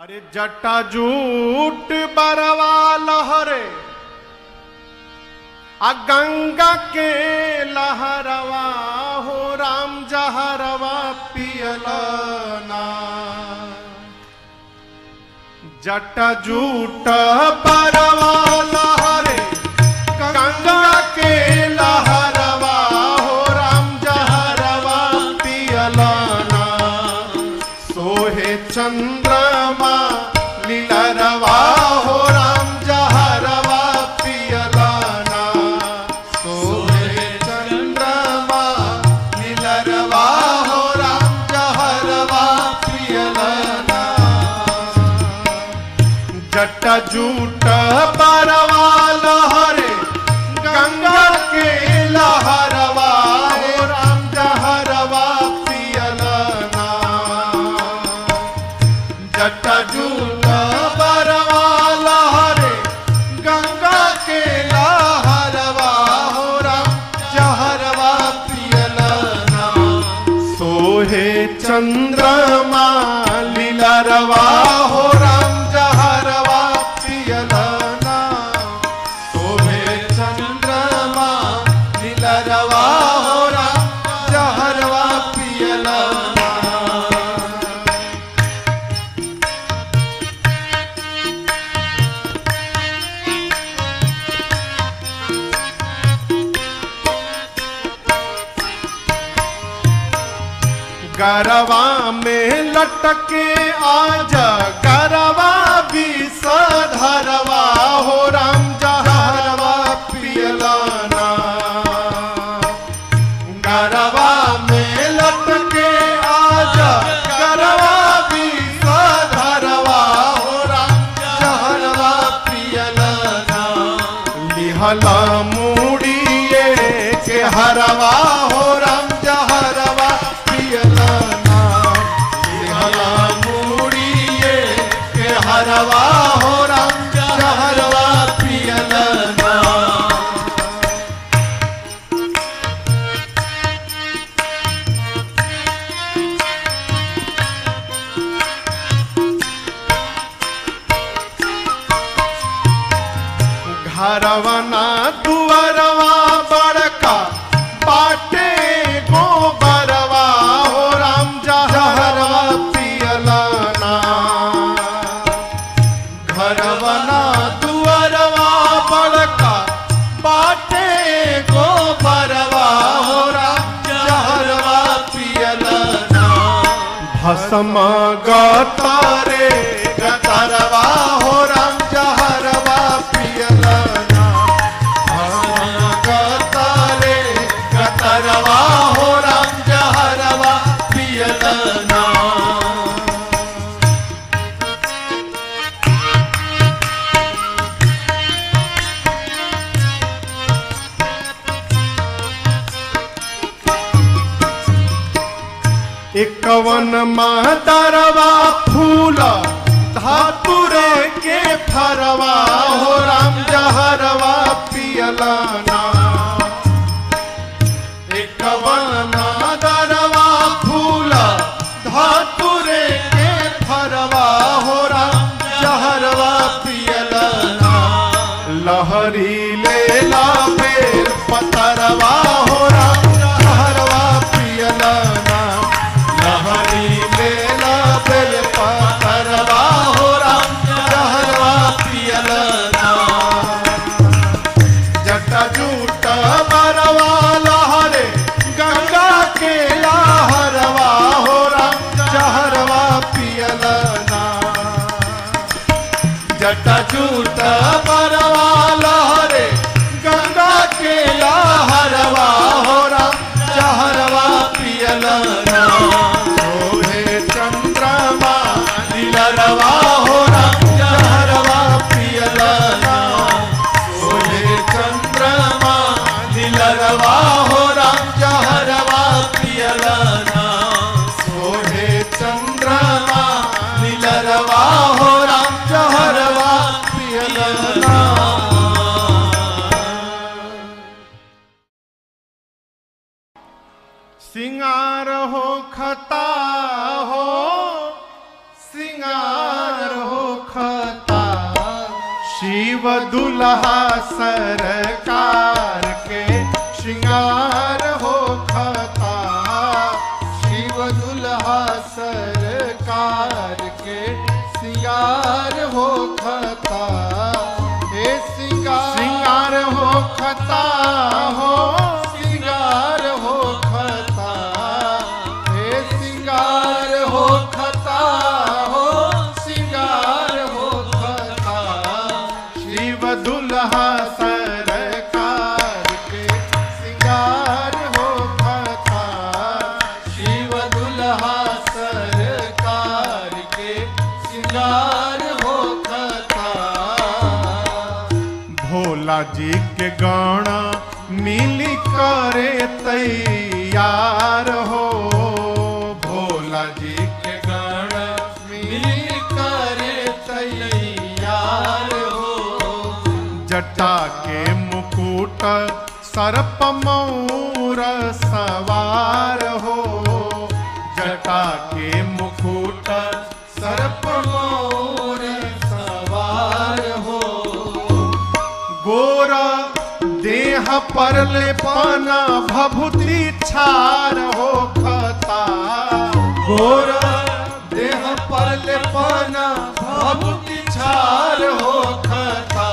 अरे जटा जूट बरवा लहरे आ गंगा के लहरवा हो राम जहरवा पियलना। जटा जूट बरवा लहरे गंगा के लहरवा हो राम जहरवा पियलना। सोहे चंद्रमा लीलरवा हो राम जहरवा पियलना। सोहे चंद्रमा लीलरवा हो राम जहरवा पियलना। जटा जूट बरवा लहरे गंगा के लहरवा हो राम जहरवा पियलना। जटा जूट बरवा लहरे गंगा के लहरवा हो राम जहरवा पियलना। सोहे चंद्रमा लीलरवा हो राम जहरवा पियलना। सोहे चंद्रमा लीलरवा हो राम जहरवा पियलना। गरवा में लटके आज गरवा भी सधरवा हो राम जहरवा पियलना। गरवा में लटके आज गरवा भी सधरवा हो राम जहरवा पियलना। लिहला मुड़िए के हरवा हो राम जहरवा पियलना। लिहला मुड़िए के हरवा हो राम जहरवा पियलना। घरवना दुअरवा बड़का बाटे गोबरवा हो राम जहरवा पियलना। घरवना दुअरवा बड़का बाटे गोबरवा हो राम जहरवा पियलना। भस्म गतरे गतरवा हो राम जहरवा पियलना। भस्म गतरे गतरवा हो राम जहरवा पियलना। एकवन मातरवा फूल धातुरे के फरवा हो राम जहरवा पियलना। एकवन मातरवा फूल धातुरे के फरवा हो राम जहरवा पियलना। लहरी लेला बेल पतरवा हो राम जहरवा पियलना। लहरी लेला बेल पतरवा हो राम जहरवा पियलना। जटा जूट शिव दुल्हा सरकार के श्रृंगार हो खता। शिव दुल्हा सरकार के श्रृंगार हो खता। हे श्रृंगार हो खता हो, श्रृंगार हो खता। हे श्रृंगार हो खता हो, श्रृंगार हो खता। शिव दुल्हा सरकार के श्रृंगार हो खता। शिव दुल्हा सरकार के श्रृंगार हो खता। भोला जी के गण मिली करे तैयार हो। भोला जी के गण मिली करे तैयार हो। जटा के मुकुट सर्प मौर सवार हो। जटा के मुकुट सर्प मौर सवार हो। गोरा देह पर लेपना भभूति छार हो खता। गोरा देह पर लेपना भभूति छार हो खता।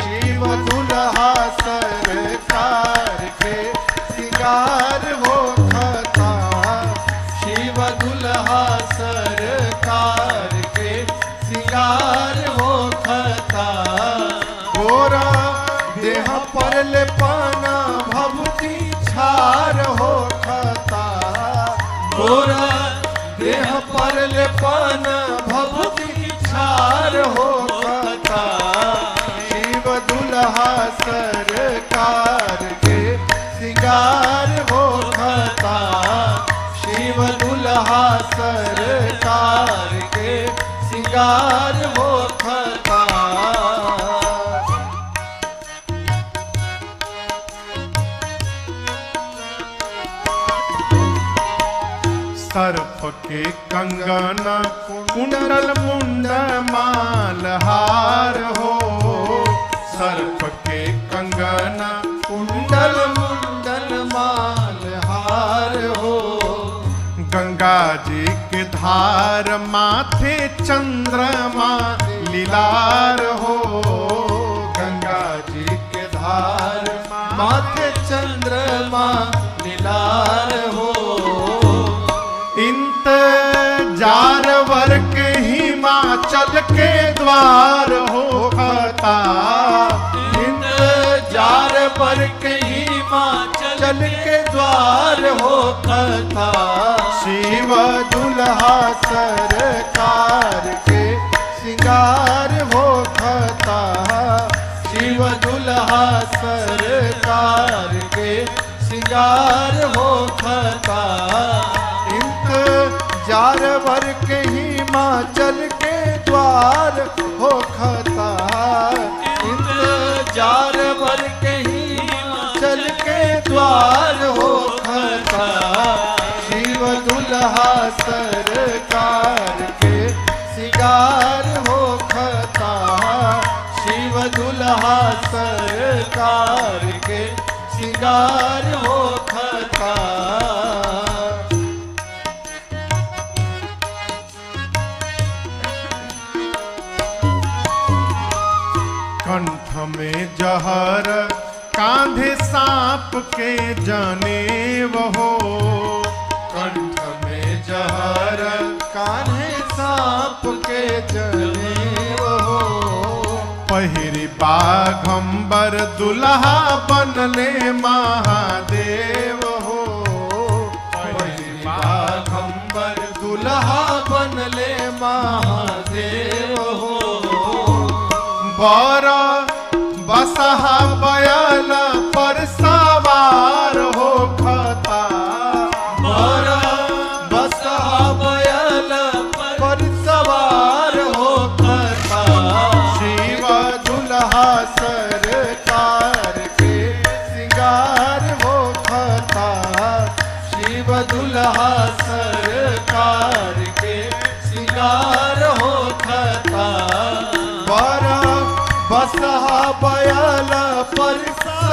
शिव दुल्हा सरकार के श्रृंगार हो खता। शिव दुल्हा सरकार के श्रृंगार हो खता। गोरा देह पर लेपना भभूति छार हो खता। गोरा देह पर लेपना भभूति छार हो खता। शिव दुल्हा सरकार के श्रृंगार हो खता। शिव दुल्हा सरकार के श्रृंगार हो खता। सर्प के कंगन कुंडल मुंड मालहार हो। सर्प के कंगन कुंडल मुंडल मालहार हो। गंगा जी के धार माथे चंद्रमा लीलार हो। गंगा जी के धार माथे चंद्रमा लीलार हो। इंतजार वर्ग हिमाचल के द्वार हो खता। इंतजार वर्ग हिमाचल के द्वार हो खता। शिव दुल्हा सरकार के श्रृंगार हो खता। शिव दुल्हा सरकार के श्रृंगार हो खता। इंतजार वर्ग हिमाचल के द्वार हो खता। इंतजार वर्ग हिमाचल के द्वार हो खता। शिव दुल्हा सरकार के श्रृंगार हो खता। शिव दुल्हा सरकार के श्रृंगार हो खता। कंठ में जहर कांधे सांप के जनेव हो। कंठ में जहर कान्हे सांप के जनेव हो। पहिरी बाघंबर दुल्हा बनले महादेव हो। पहिरी बाघंबर दुल्हा बनले महादेव हो। बर बसहा बयल पर सवार हो खता। बर बसहा बयल पर सवार हो खता। शिव दुल्हा सरकार के श्रृंगार हो खता।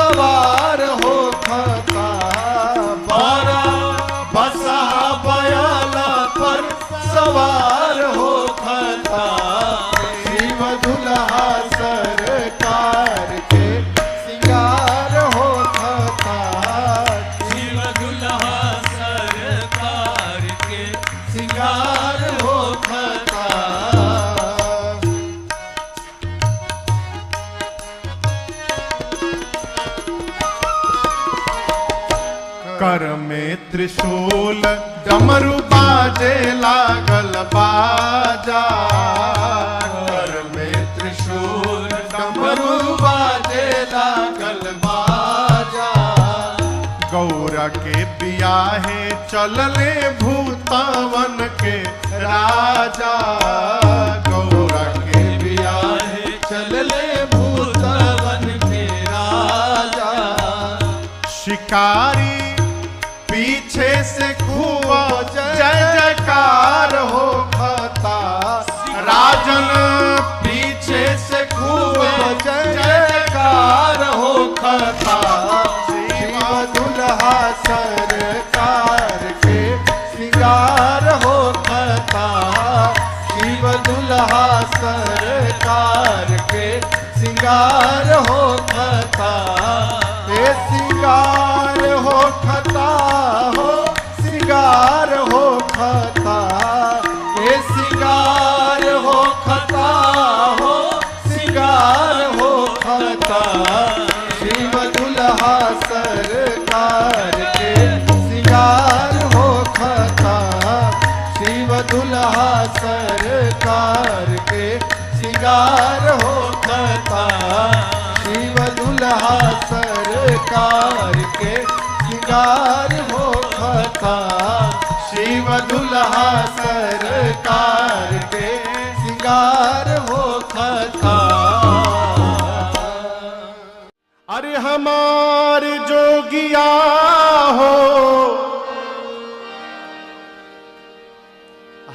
सवार हो खता बरा बसा बयाला पर सवार हो खता शिव दुल्हा सरकार के सिंगार हो खता शिव दुल्हा सरकार के सिंगार हो खता कर में त्रिशूल डमरू बाजे लागल बाजा कर में त्रिशूल डमरू बाजे लागल बाजा गौरा के बियाहे चलले भूतावन के राजा गौरा के बियाहे चलले भूतावन के राजा शिकारी पीछे से खूब जय जयकार हो खता राजन पीछे से खूब जय जयकार हो खता शिव दुल्हा सरकार के सिंगार हो खता शिव दुल्हा सरकार के सिंगार हो खता हे सिंगार हो खता हो सिंगार हो खता हे सिंगार हो खता हो सिंगार हो खता शिव दुल्हा सरकार के सिंगार हो खता शिव दुल्हा सरकार के सिंगार हो खता शिव दुल्हा सरकार के सिंगार हो खता शिव दुल्हा सरकार के सिंगार हो खता अरे हमार जोगिया हो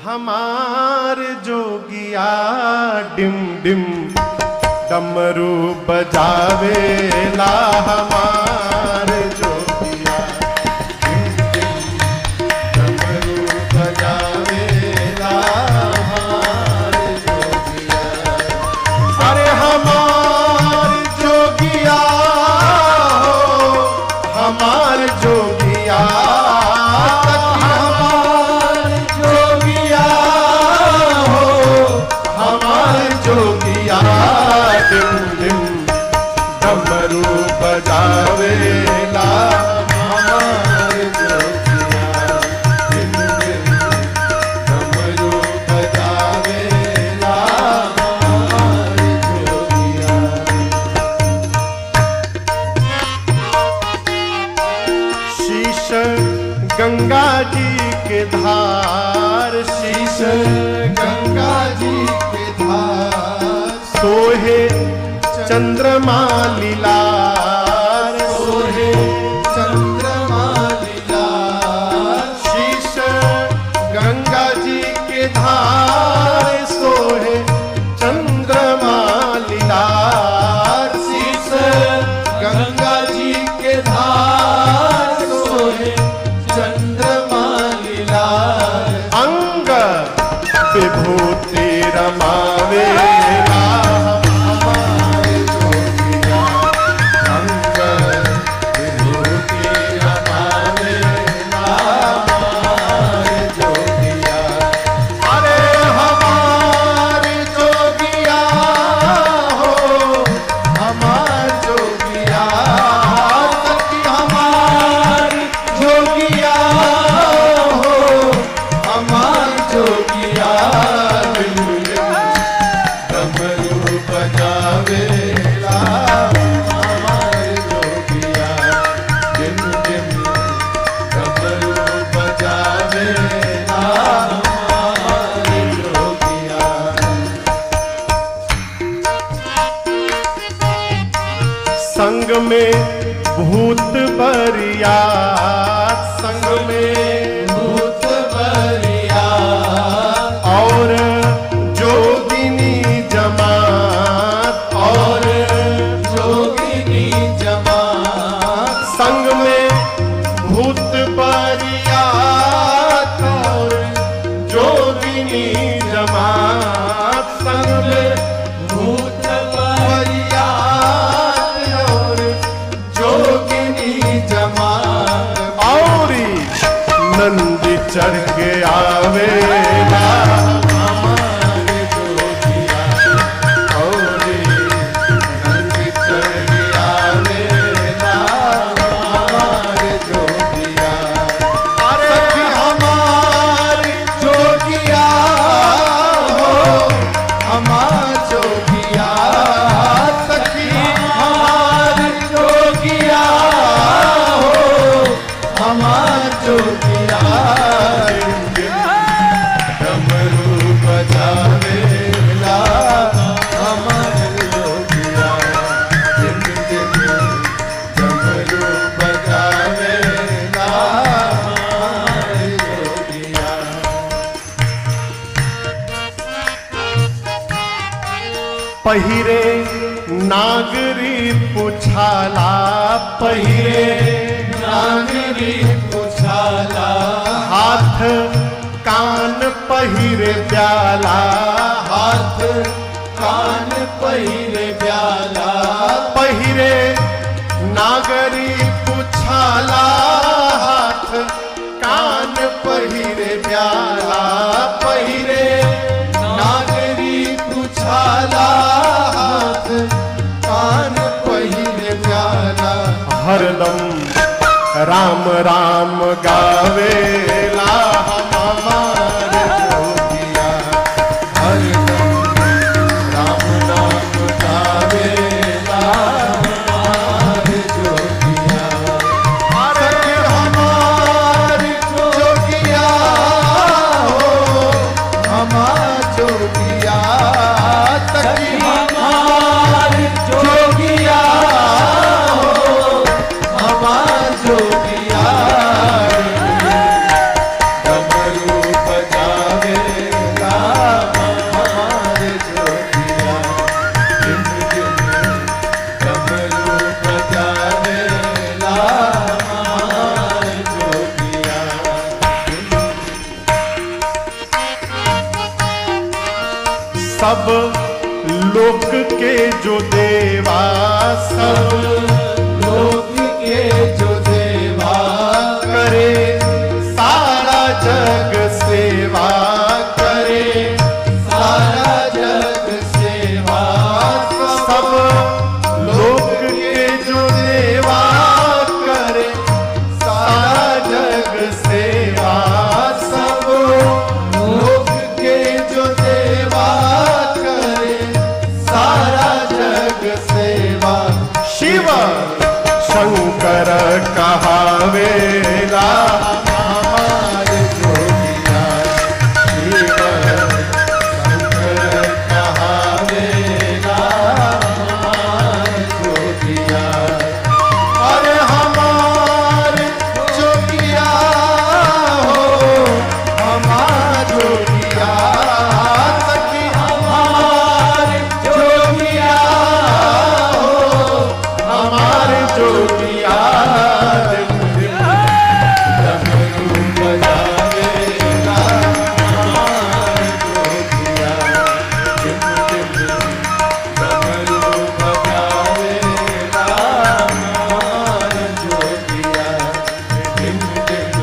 हमार जोगिया डिम डिम डमरू बजावेला हमार जोगिया डिम डिम डमरू बजावेला हमार जोगिया अरे हमार जोगिया हो हमार जोगिया हमार जोगिया हो हमार जोगिया डिम डिम डमरू बजावेला हमार जोगिया डिम डिम डमरू बजावेला हमार जोगिया शीश गंगा जी के धार शीश गंगा जी के धार सोहे चंद्रमा लीलार सोहे चंद्रमा लीलार शीश गंगा जी के धार सोहे चंद्रमा लीलार शीश गंगा जी के धार सोहे चंद्रमा लीलार अंग विभूति रमावेला हमार जोगिया अंग विभूति रमावेला हमार जोगिया अरे हमार जोगिया हो हमार जोगिया सखी हमार जोगिया हो हमार जोगिया जोगिनी जमात संग में भूत परियात और जोगिनी जमात औरी नंदी चढ़ के आवेला हमारे जोगिया औरी नंदी चढ़ के आवेला हमारे जोगिया अरे हमारे जोगिया हो हमार जोगिया सखी हमार जोगिया हो हमार जोगिया डमरू बजावेला हमार जोगिया जिम जिम डमरू बजावेला हमार जोगिया पहिरे नागरी पुछाला पहिरे नागरी पुछाला हाथ कान पहिरे प्याला हाथ कान पहिरे प्याला पहिरे नागरी पुछाला हाथ कान पहिरे प्याला पहिरे नागरी पुछाला हाथ कान पहिरे प्याला हरदम राम राम गावेला हमारे जोगिया हरदम राम नाम गावेला हमारे जोगिया अरे हमारे जोगिया हो हमार जोगिया सखी हमारे जोगिया हो हमार जोगिया डमरू बजावेला हमारे जोगिया जिम जिम डमरू बजावेला हमारे जोगिया सब लोक के जो देवा सब लोक के जो देवा करे सारा जग सेवा करे सारा जग सेवा सब लोक के जो देवा करे सारा जग सेवा सब लोक के जो देवा करे सारा जग सेवा शिव शंकर कहावेला हमारे जोगिया शिव शंकर कहावेला हमारे जोगिया अरे हमारे जोगिया हो हमार जोगिया सखी हमारे जोगिया हो हमारे जोगिया डमरू बजावेला हमार जोगिया जिम जिम डमरू बजावेला हमार जोगिया जिम जिम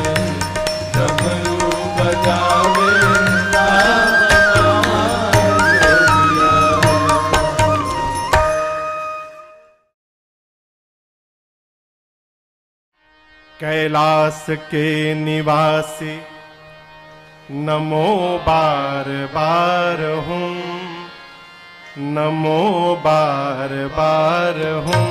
डमरू बजावेला हमार जोगिया कैलाश के निवासी नमो बार बार हूँ नमो बार बार हूँ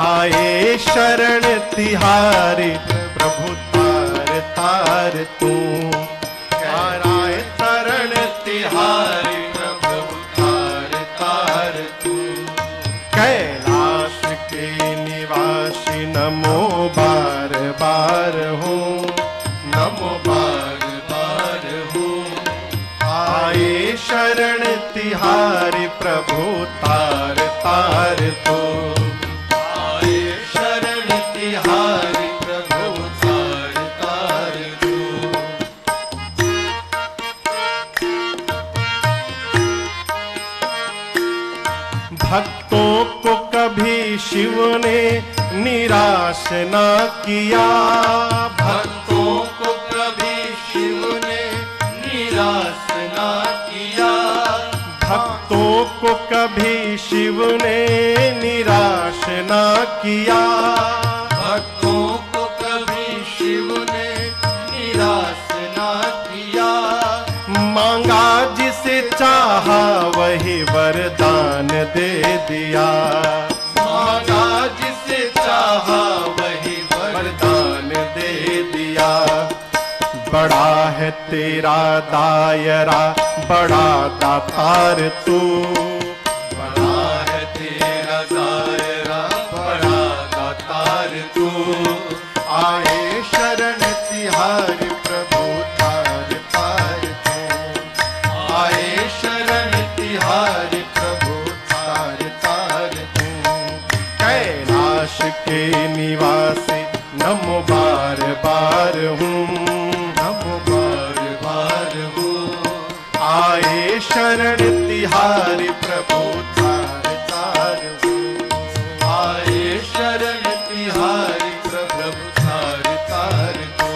आए शरण तिहारी प्रभु तार तार तू आए शरण तिहारी प्रभु तार तार तू कैलाश के निवासी नमो बार बार हूँ नमो बार बार हूँ आए शरण तिहारी प्रभु तार तार तो आए शरण तिहारी प्रभु तार तार तो शिव ने निराश ना किया। भक्तों को कभी शिव ने निराश ना किया। भक्तों को कभी शिव ने निराश ना किया। भक्तों को कभी शिव ने निराश ना किया। मांगा जिसे चाहा वही वरदान दे दिया। मांगा जिसे चाहा वही वरदान दे दिया। बड़ा है तेरा दायरा, बड़ा दातार तू। बड़ा है तेरा दायरा, बड़ा दातार तू। आए शरण तिहारी प्रभु तार तार तू। आए शरण तिहारी प्रभु तार तार तू। कैलाश के निवासी नमो बार बार हूँ। नमो बार बार हूँ। आए शरण तिहारी प्रभु तार तार हूँ। आए शरण तिहारी प्रभु तार तार तू।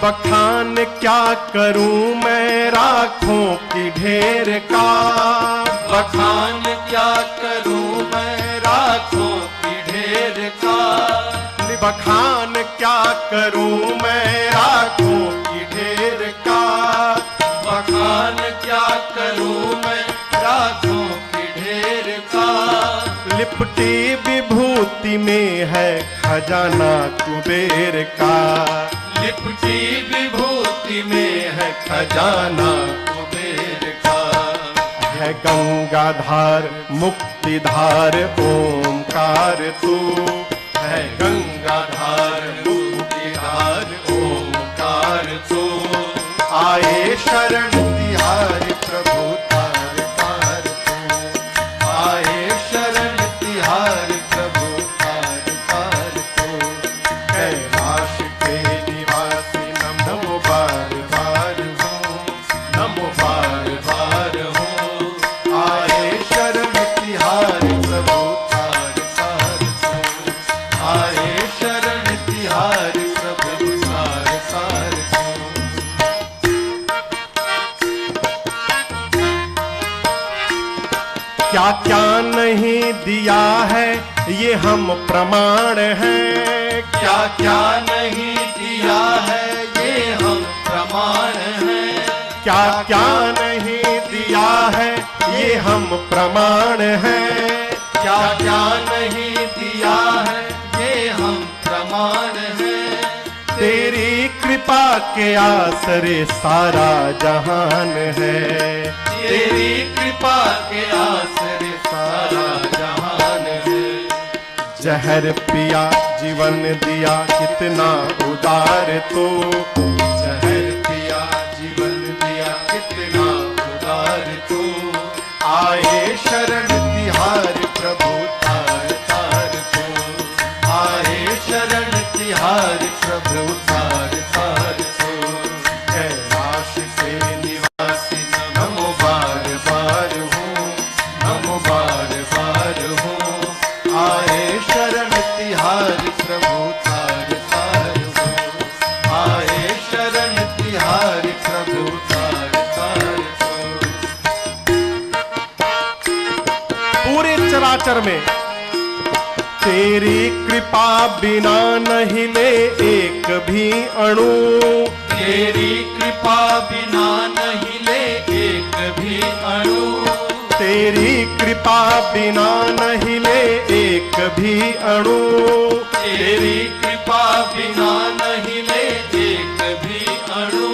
बखान क्या करूं मैं राखों की ढेर का। बखान क्या करूं मैं राखों की ढेर का। बखान क्या करूं मैं राखों की ढेर का। बखान क्या करूं मैं राखों की ढेर का। लिपटी विभूति में है खजाना कुबेर का। लिपटी विभूति में है खजाना कुबेर का। है गंगाधार मुक्तिधार ओमकार तू। है गंगाधार मुक्तिधार ओंकार तू। आए शरण तिहारी प्रभु तार तार तू। आए शरण तिहारी प्रभु तार तार तू। कैलाश के निवासी नमो बार बार हूँ। नमो बार बार हूँ। आए शरण तिहारी प्रभु तार तार तू। आए शरण तिहारी प्रभु तार तार तू। क्या क्या नहीं दिया है ये हम प्रमाण हैं। क्या क्या नहीं दिया है ये हम प्रमाण हैं। क्या क्या नहीं दिया है ये हम प्रमाण हैं। क्या क्या नहीं दिया है ये हम प्रमाण हैं। तेरी कृपा के आसरे सारा जहान है। तेरी कृपा के आसरे सारा जहान है। जहर पिया जीवन दिया कितना उदार तू। जहर पिया जीवन दिया कितना उदार तू। आए शरण तिहारी प्रभु तार तार तू। आए शरण तिहारी प्रभु तार तार तू। कैलाश के निवासी नमो बार बार हूँ। नमो बार बार हूँ। आए शरण तिहारी प्रभु तार तार हूँ। आए शरण तिहारी प्रभु तार तार तू। पूरे चराचर में तेरी कृपा बिना नहीं ले एक भी अणु। तेरी कृपा बिना नहीं ले एक भी अणु। तेरी कृपा बिना नहीं ले एक भी अणु। तेरी कृपा बिना नहीं ले एक भी अणु।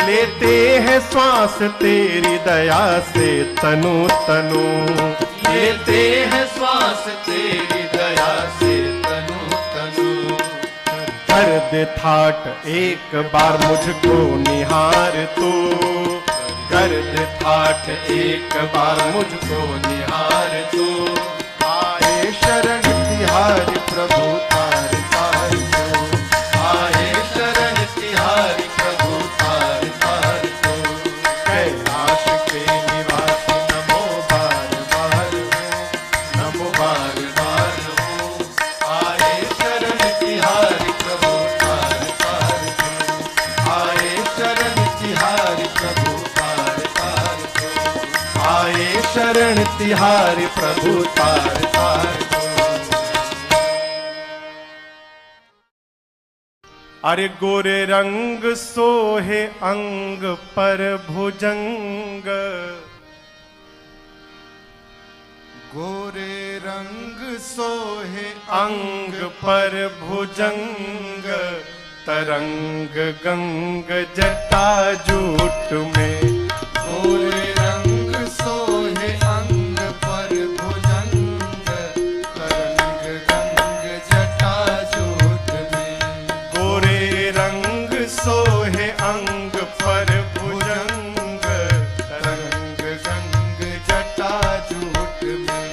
लेते हैं श्वास तेरी दया से तनु तनु। लेते हैं श्वास तेरी दया से तनु तनु। कर दे ठाट एक बार मुझको निहार तू। कर दे ठाट एक बार मुझको निहार तू। आए शरण तिहारी प्रभु तार तार तू। आए शरण तिहारी प्रभु तार तार तू। कैलाश बिहारी प्रभु तार तार को। अरे गोरे रंग सोहे अंग पर भुजंग, गोरे रंग सोहे अंग पर भुजंग, तरंग गंग जटा जूट में। गोरे रंग सोहे अंग पर भुजंग, तरंग गंग जटा जूट में। गोरे रंग सोहे अंग पर भुजंग, तरंग गंग जटा जूट में।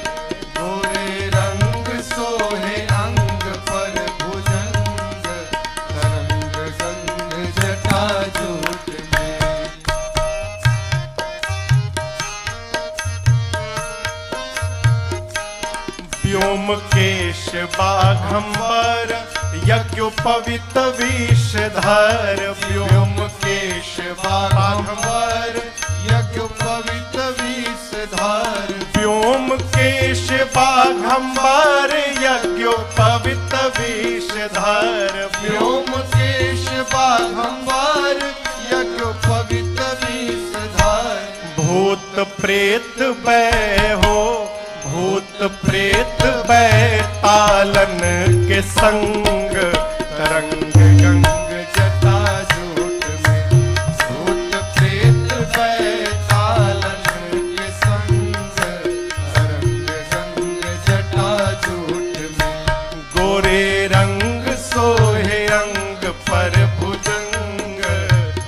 गोरे रंग सोहे अंग पर भुजंग, तरंग गंग जटा जूट में। व्योमकेश बाघंबर यज्ञोपवीत विषधर। व्योमकेश बाघंबर यज्ञोपवीत विषधर। व्योमकेश बाघंबर यज्ञोपवीत विषधर। व्योमकेश बाघंबर यज्ञोपवीत विषधर। भूत प्रेत बै हो, भूत प्रेत बैतालन के संग, तरंग गंग जटा जूट में। भूत प्रेत बैतालन के संग, तरंग गंग जटा जूट में। गोरे रंग सोहे अंग पर भुजंग,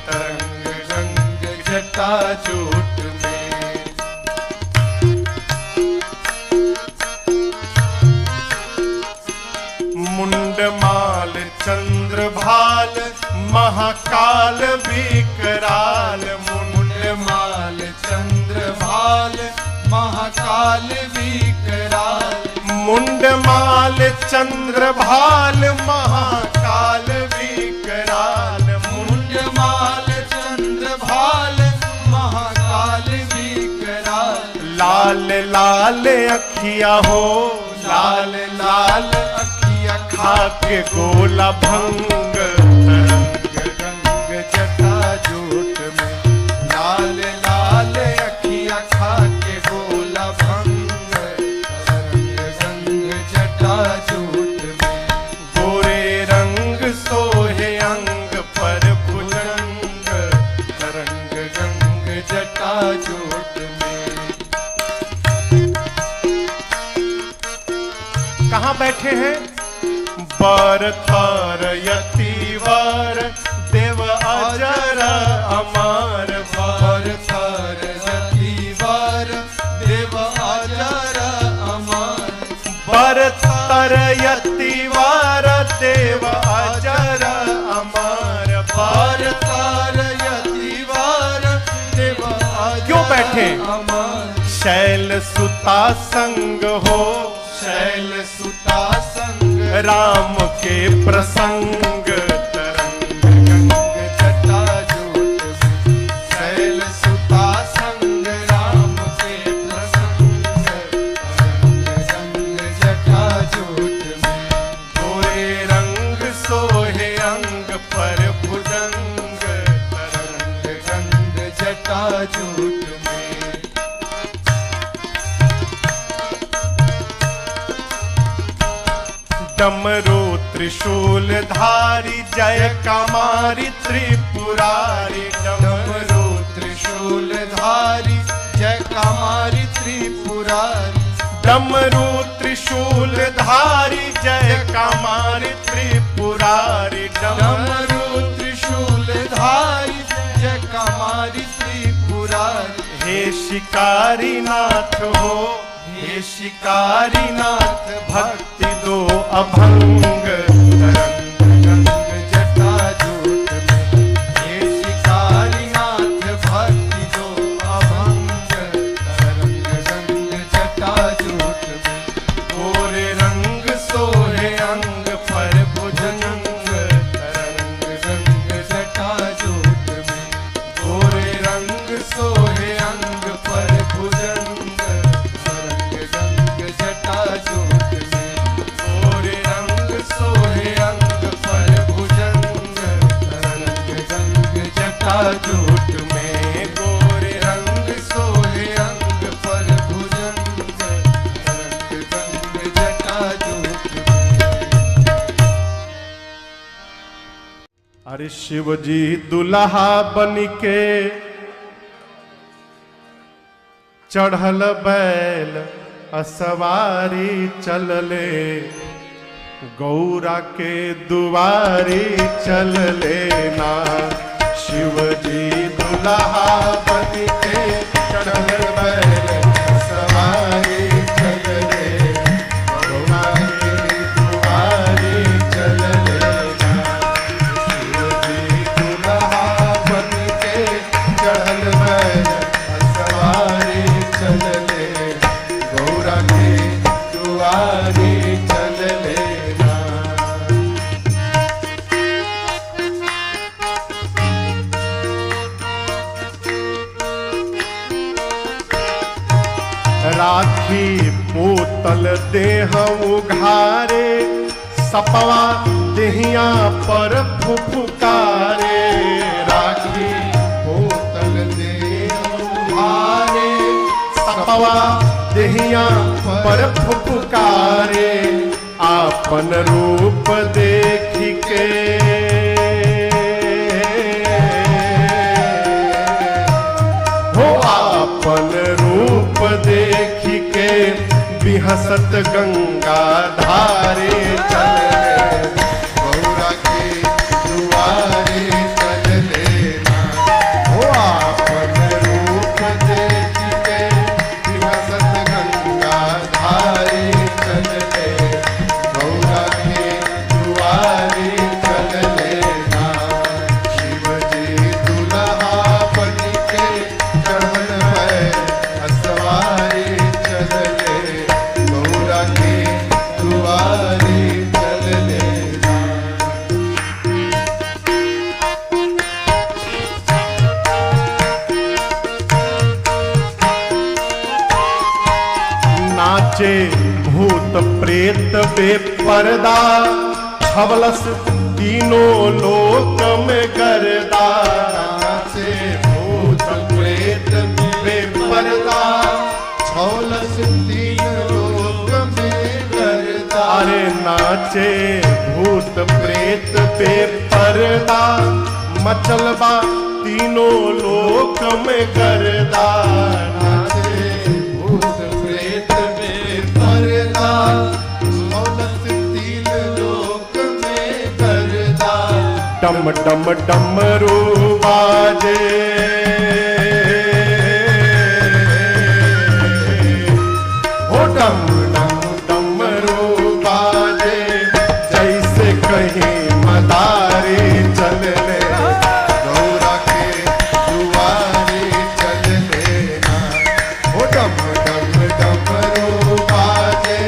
तरंग गंग जटा जूट में। मुंडमाल चंद्रभाल महाकाल विकराल। मुंडमाल चंद्रभाल महाकाल विकराल। मुंडमाल चंद्रभाल महाकाल विकराल। मुंडमाल चंद्रभाल महाकाल विकराल। लाल लाल अखिया हो, लाल लाल अखिया खाके गोला भंग, तरंग गंग जटा जूट में। लाल लाल अखिया खाके गोला भंग, तरंग गंग जटा जूट में। गोरे रंग सोहे अंग पर भुजंग, तरंग गंग जटा जूट में। कहाँ बैठे हैं? बर थर यतिवर देव अजर अमर। बर थर यतिवर देव अजर अमर। बर थर यतिवर देव अजर अमर। बर थर यतिवर देव अजर क्यों बैठे? अमर। शैल सुता संग हो, शैल सुता संग राम के प्रसंग, तरंग गंग जटा जूट में। शैल सुता संग राम के प्रसंग, तरंग गंग जटा जूट में। गोरे रंग सोहे अंग पर भुजंग, तरंग गंग जटा जूट में। डमरू त्रिशूल धारी जय कमारी त्रिपुरारी। डमरू त्रिशूल धारी जय कमारी त्रिपुरारी। डमरू त्रिशूल धारी जय कमारी त्रिपुरारी। डमरू त्रिशूल धारी जय कमारी त्रिपुरारी। हे शिकारी नाथ हो, हे शिकारी नाथ भक्ति दो अभंग, तरंग गंग जटा जूट में। हे शिकारी नाथ भक्ति दो अभंग, तरंग गंग जटा जूट में। गोरे रंग सोहे अंग पर भुजंग, तरंग गंग जटा जूट में। गोरे रंग सोहे अंग पर भुजंग, अरे शिव जी दुल्हा बन के चढ़ल बैल असवारी चलले, गौरा के दुआरी चलले ना। शिव जी दुल्हा बन के चढ़ल बैल असवारी चलले, गौरा के दुआरी चलले ना। शिव जी दुल्हा बन के चढ़ल बैल असवारी चलले, गौरा के दुआरी चलले ना। राखी बोतल देह उघारे, सपवा देहिया पर फुफुकारे। राखी बोतल देह उघारे, सपवा देहिया पर फुफुकारे। आपन रूप देख के हो, आपन रूप देख के बिहसत गंगा धारे चलले, गौरा के दुआरे चलले ना। हो आपन रूप देख के बिहसत गंगा धारे चलले, गौरा के दुआरे चलले ना। शिव जी दुल्हा बन के चढ़ल बैल असवारी चलले, गौरा के दुआरे चलले ना। नाचे भूत प्रेत बेपर्दा, छवलस तीनों लोक में गर्दा। नाचे भूत प्रेत बेपर्दा, छवलस तीन लोक में गर्दा। अरे नाचे भूत प्रेत बेपर्दा, मचलबा तीनों लोक में गर्दा। नाचे भूत प्रेत बेपर्दा, छवलस तीन लोक में गर्दा। डम डम डमरू बाजे, हो डम डम डमरू बाजे, जैसे कहीं मदारी चलले, गौरा के दुआरे चलले ना। हो डम डम डमरू बाजे,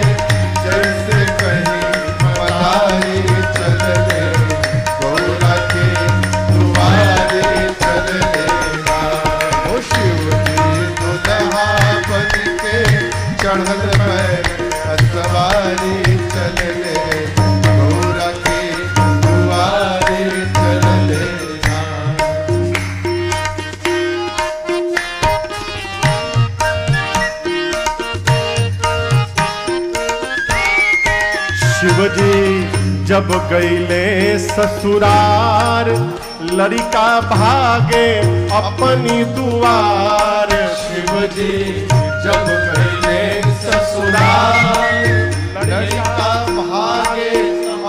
जैसे कहीं मदारी चलले, गौरा के दुआरे चलले ना। हो शिव जी दुल्हा बन के चढ़ल बैल असवारी चलले, गौरा के दुआरे चलले ना। शिव जी जब गईले ससुरार, लड़का भागे अपनी दुआर। शिव जी जब गईले ससुरार, लड़का भागे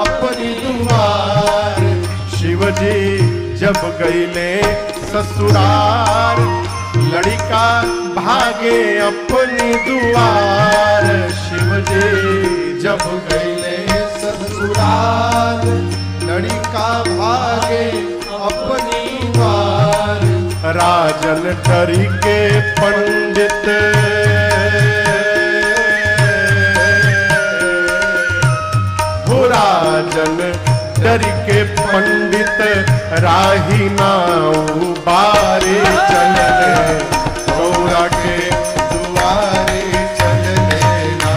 अपनी दुआर। शिव जी जब गईले ससुरार, लड़का भागे अपनी दुआर। शिव जी जब गईले ससुराल, लड़का भागे अपनी दुआर। राजन डरी के पंडित, हो राजन डरी के पंडित, राही नाऊ बारे चलले, गौरा के दुआरे चलले ना।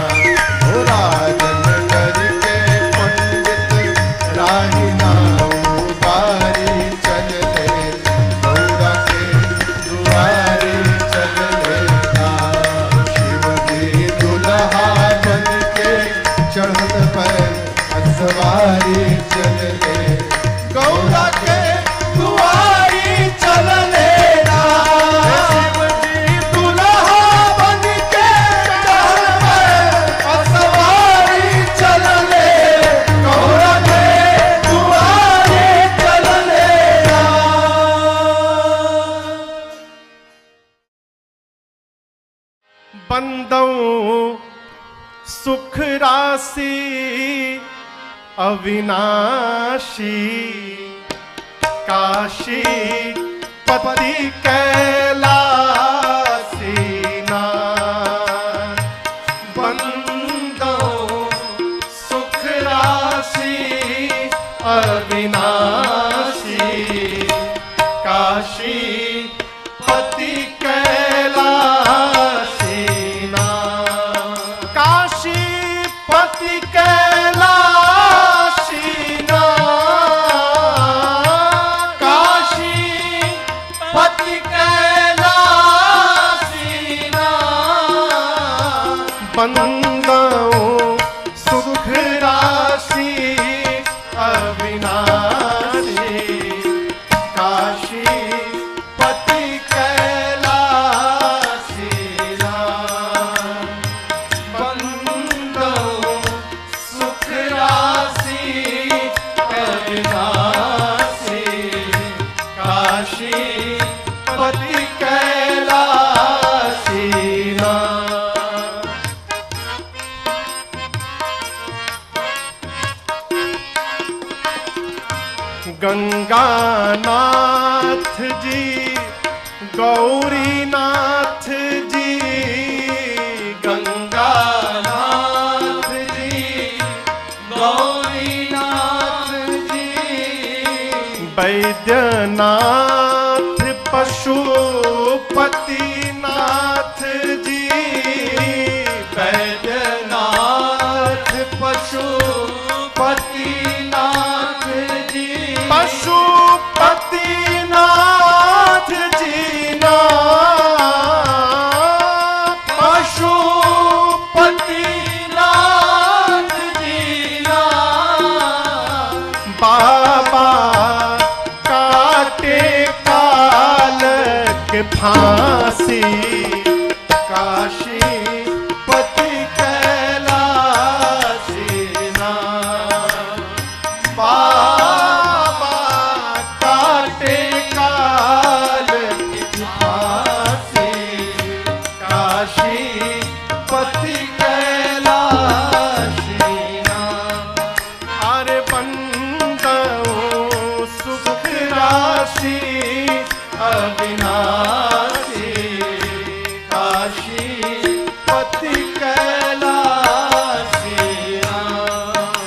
हो राजन डरी के पंडित, राही नाऊ बारे चलले, गौरा के दुआरे चलले ना। शिव जी दुल्हा बन के चढ़ल बैल असवारी चलले, गौरा के अविनाशी काशी पति कैलासी नाथ बंदो सुख राशि अविनाशी काशी पति कैलासी नाथ काशी पति कैलासी नाथ काशी पति कैलासी नाथ बंदो सुख राशि अविनाशी काशी पति कैलासी नाथ बंदो सुख राशि अविनाशी काशी पति कैलासी नाथ गंगानाथ जी गौरीनाथ जी गंगानाथ जी गौरीनाथ जी वैद्यनाथ पशुपतिनाथ जी वैद्यनाथ पशुपतिनाथ जी पशुपतिनाथ जी नाथ पशुपतिनाथ जी नाथ बाबा काटे कालक फांसी काशी पति कैलासी नाथ बाबा काटे कालक फांसी काशी पति कैलासी नाथ अरे बंदो सुख राशि अविनाशी काशी पति कैलासी नाथ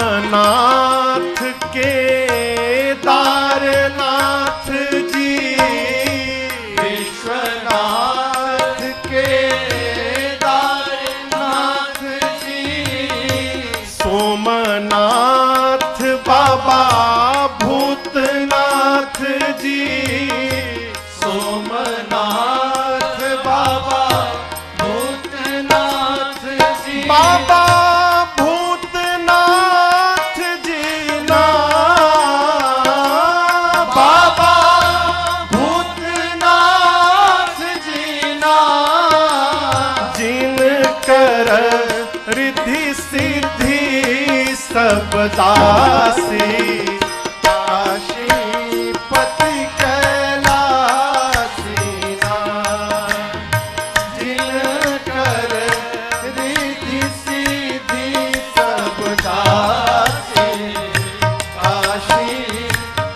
विश्वनाथ केदारनाथ जी विश्वनाथ केदारनाथ जी सोमनाथ बाबा भूतनाथ जी सोमनाथ बाबा भूतनाथ जी बाबा भूतनाथ जी नाथ बाबा भूतनाथ जी नाथ जिनकर रिद्धि सिद्धि सब दासी काशी पति कैलासी नाथ जिनकर रिद्धि सिद्धि सब दासी काशी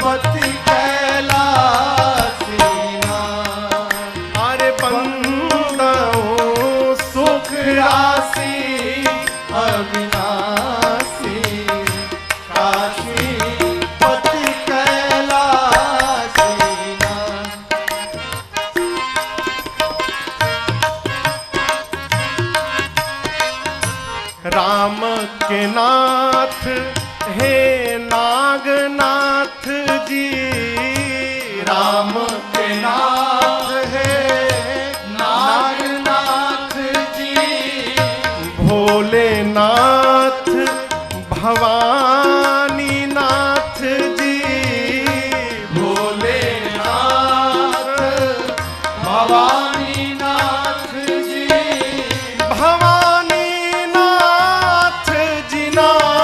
पति कैलासी नाथ अरे बंदो सुख राशि अविनाशी काशी पति कैलासी नाथ राम के नाथ हे नागनाथ जी राम के नाथ हे नागनाथ जी भोलेनाथ भवानीनाथ जी भोलेनाथ भवानीनाथ जी भवानीनाथ जी नाथ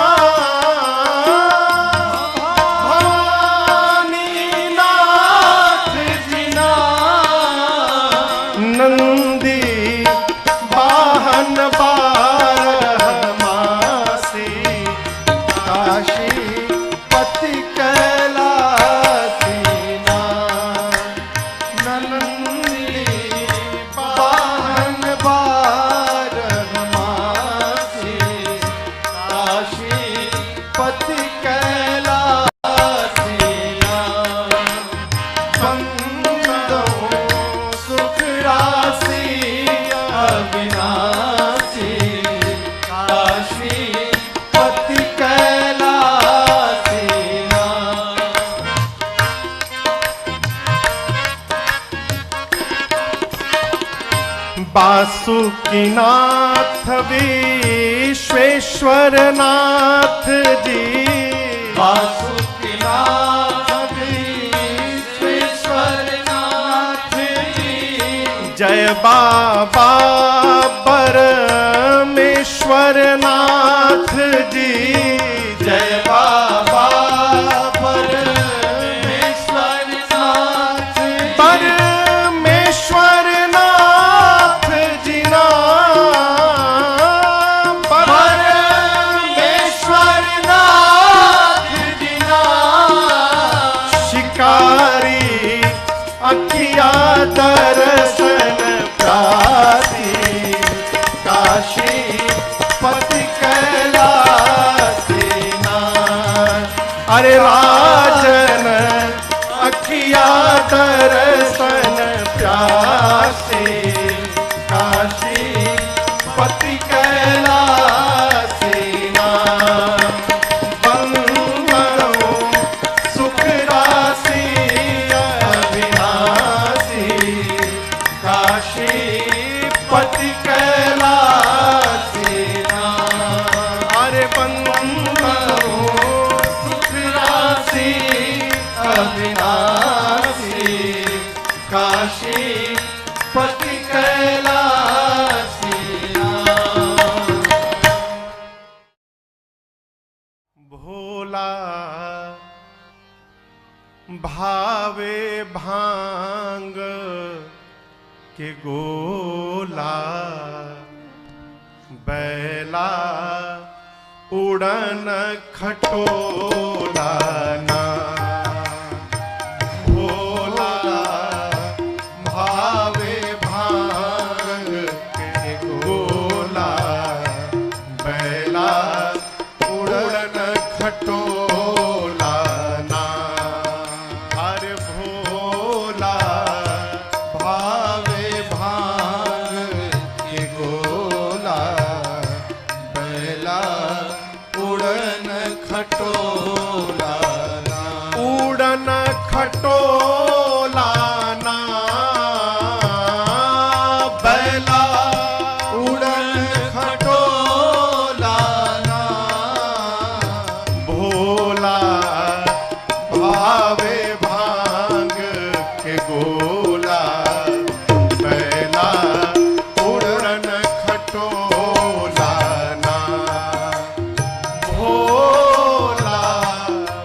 अविनाशी काशी पति कैलासी बासुकीनाथ विश्वेश्वर नाथ जी वासुकीनाथ विश्वेश्वर नाथ जी जय बाबा परमेश्वर नाथ जी जय बाबा परमेश्वर नाथ परमेश्वर नाथ जी नाम परमेश्वर नाथ जी नाम शिकारी अखिया दर्शन प्राती काशी पति कैलासी नाथ अरे राजन अखिया दर्शन प्यासे काशी पति कैलासी नाथ बंदो सुख राशि अविनाशी काशी पति कैलासी नाथ अरे बंदो सुख राशि अविनाशी काशी पति कैलासी नाथ भोला भावे भांग के गोला बैला उड़न खटोला ना भोला भावे भांग के गोला बैला उड़न खटोला ना अरे भोला भावे भांग के गोला बैला उड़न खटोला उड़न खटोला ना बैला उड़न खटोला भोला भावे भांग के गोला बैला उड़न खटोला ना भोला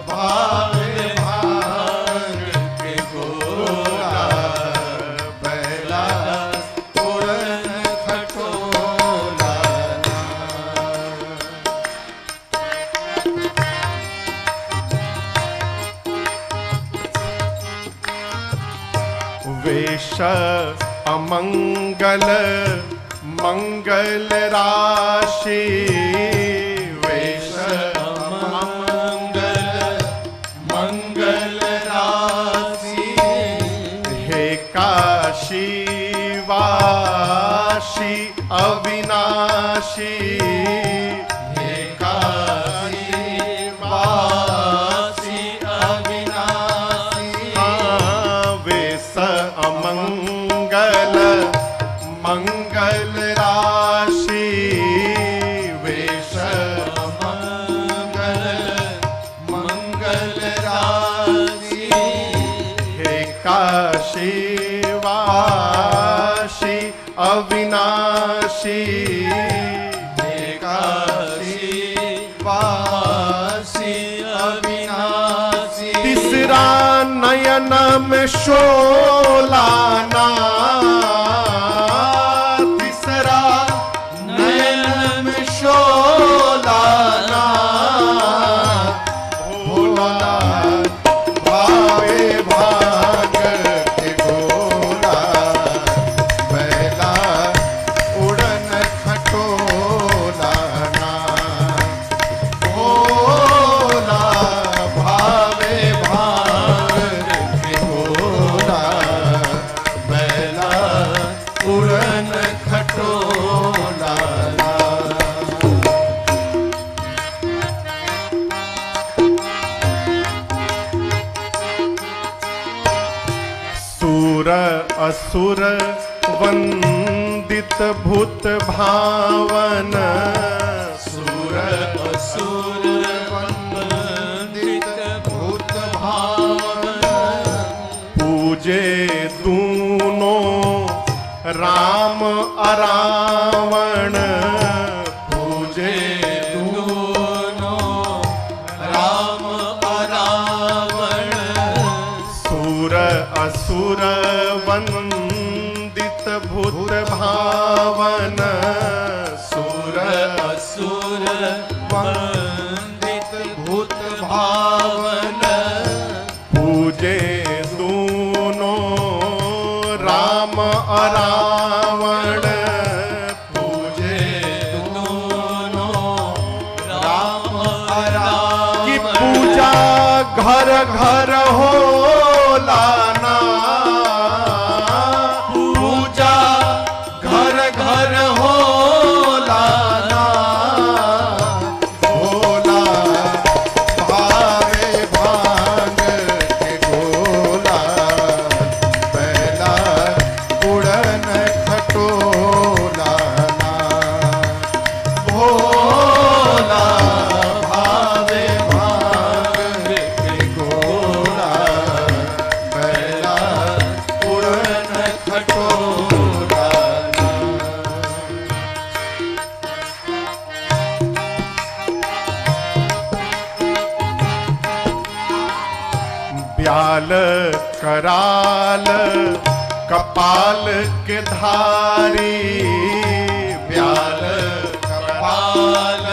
भावे भांग के गोला बैला उड़न खटोला वेश अमंगल मंगल राशि वेश मंगल मंगल राशि हे काशी वाशी अविनाशी हे काशी वासी अविनाशी वेश अमंगल मंगल राशि वेश मंगल मंगल राशि हे काशी वाशी अविनाशी हे काशी वासी अविनाशी तीसरा नयन में शोलाना तीसरा नयन में शोलाना भोला भावे भाग के गोला बैला उड़न खटोला ना भोला भावे भाग के गोला बैला असुर वंदित भूत भावन, सुर असुर वंदित भूत भावन, पूजे दूनों राम अरावण, पूजे दोनों राम अरावण, सुर असुर वंदित भूत भावन, सुर असुर वंदित भूत भावन, पूजे दूनों राम अरावण, पूजे दोनों राम अरावण, की पूजा घर घर हो लाना, पूजा घर घर हो लाना, भोला भावे भांग के गोला, पहला उड़न खटोला ना, भोला भावे भांग के गोला, पहला उड़न खटोला ना। ब्याल कराल कपाल के धारी, ब्याल कपाल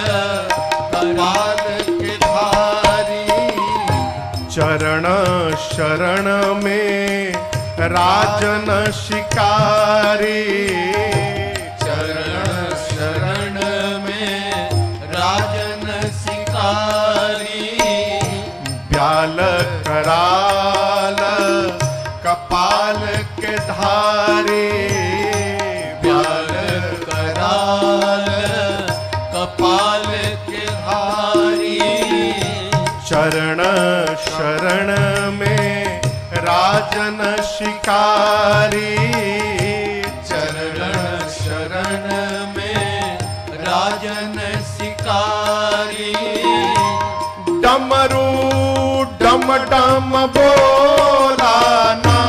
कपाल के धारी, चरण शरण में राजन शिकारी, चरण शरण में राजन शिकारी, ब्याल कराल कपाल के धारी, ब्याल कराल कपाल के धारी, चरण शरण में राजन शिकारी, चरण शरण में राजन शिकारी, डमरू डम डम बोला ना,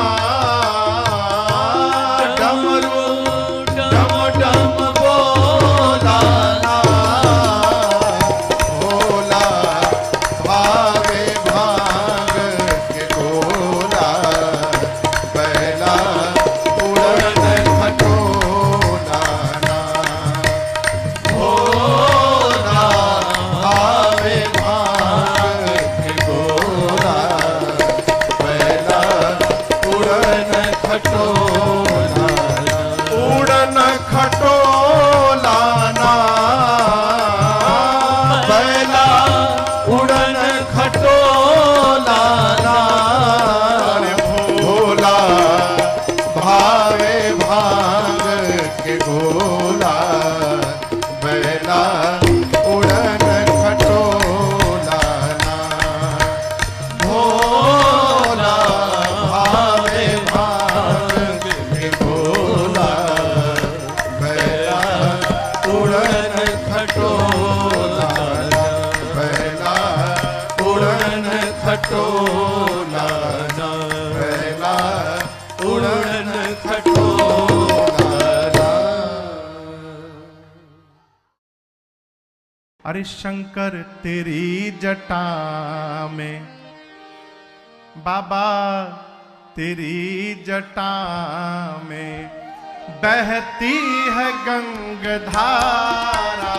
डमरू डम डम बोला ना, भोला भावे भांग के गोला, पहला उड़न खटोला ना, भोला भावे भांग के गोला, पहला उड़न खटोला ना, उड़न खटोला ना, पहला उड़न खटोला ना, अरे भोला भावे भांग के गोला, बैला उड़न खटोला ना, भोला भावे भांग के गोला, बैला उड़न खटोला ना, बैला उड़न खटोला ना, बैला उड़न खटोला ना। अरे शंकर तेरी जटा में, बाबा तेरी जटा में बहती है गंगधारा,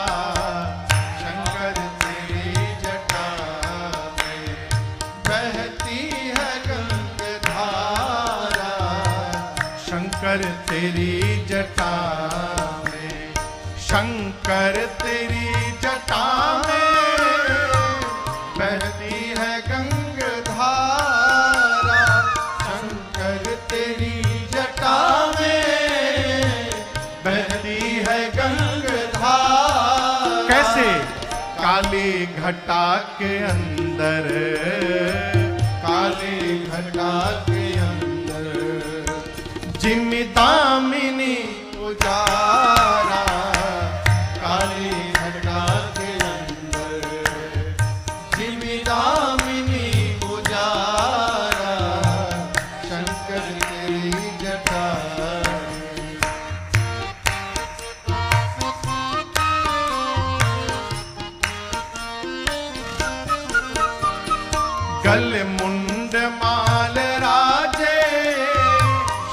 शंकर तेरी जटा में बहती है गंगधारा, शंकर तेरी जटा में, शंकर तेरी जटा में बहती है गंगधारा, शंकर तेरी जटा में बहती है गंगधारा। कैसे? काली घटा के अंदर, काली घटा के अंदर जिमि दामिनी उजारा काली घटा के अंदर, जिमि दामिनी उजारा शंकर तेरी जटा। गल मुंड माल राजे,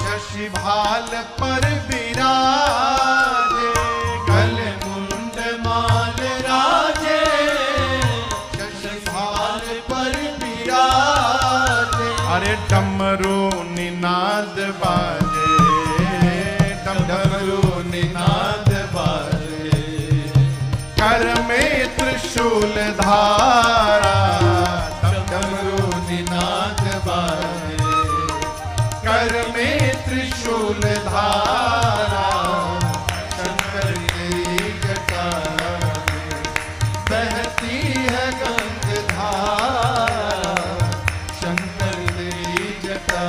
शशि भाल पर विराजे। गल मुंड माल राजे, शशि भाल पर विराजे। अरे डमरू निनाद बाजे, डमरू निनाद बाजे। कर में त्रिशूल धारा, डमरू निनाद बाजे। कर में त्रिशूल धारा। शंकर तेरी जटा में बहती है गंगाधारा, शंकर तेरी जटा।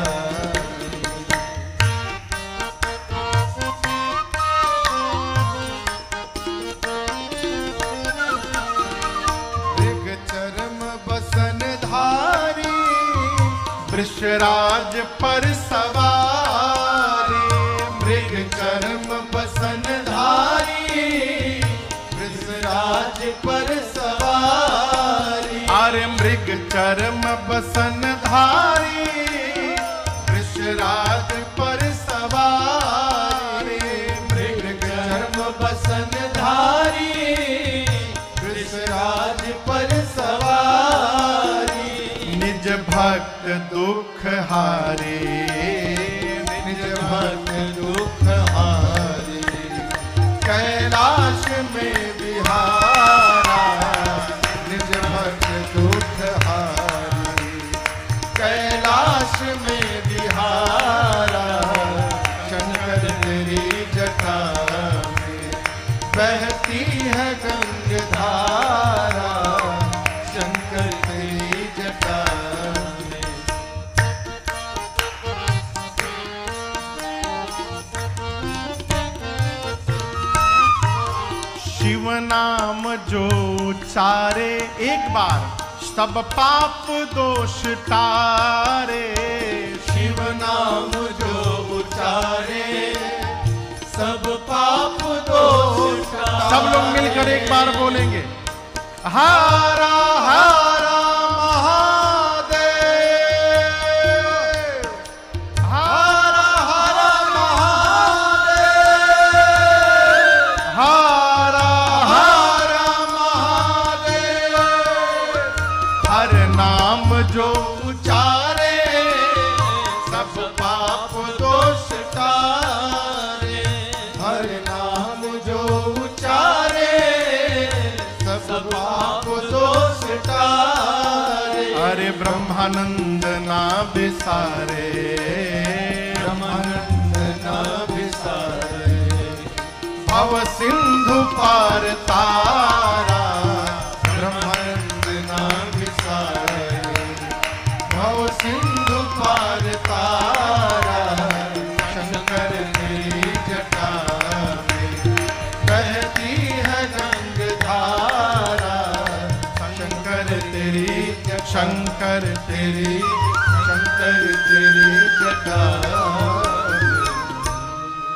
मृग चरम बसन धारी, वृषराज पर सवारी। मृग चरम बसन धारी, वृषराज पर सवारी। अरे मृग चरम बसन धारी, वृषराज पर सवारी। मृग चरम बसन धारी, वृषराज पर सवारी। निज भक्त दुख हारे, निज भक्त दुख हारी। कैलाश में विहारा, निज भक्त दुख हारी। कैलाश में विहारा, शंकर तेरी जटा में बहती है गंगाधारा, शंकर तेरी जटा में। शिव नाम जो उचारे, एक बार सब पाप दोष तारे। शिव नाम जो उचारे, सब पाप दोष तारे। सब लोग मिलकर एक बार बोलेंगे, हारा हारा महादेव, हारा हारा महादेव, हारा हारा महादेव। हर नाम जो उचारे, सब पाप दोष तारे। हर नाम जो उचारे, सब पाप दोष तारे। अरे ब्रह्मानंद ना बिसारे, ब्रह्मानंद ना बिसारे। भव सिंधु पार तारा। ब्रह्मानंद ना बिसारे। भव सिंधु पार तारा, शंकर तेरी जटा में बहती है गंगाधारा, शंकर तेरी शंकर तेरी शंकर तेरी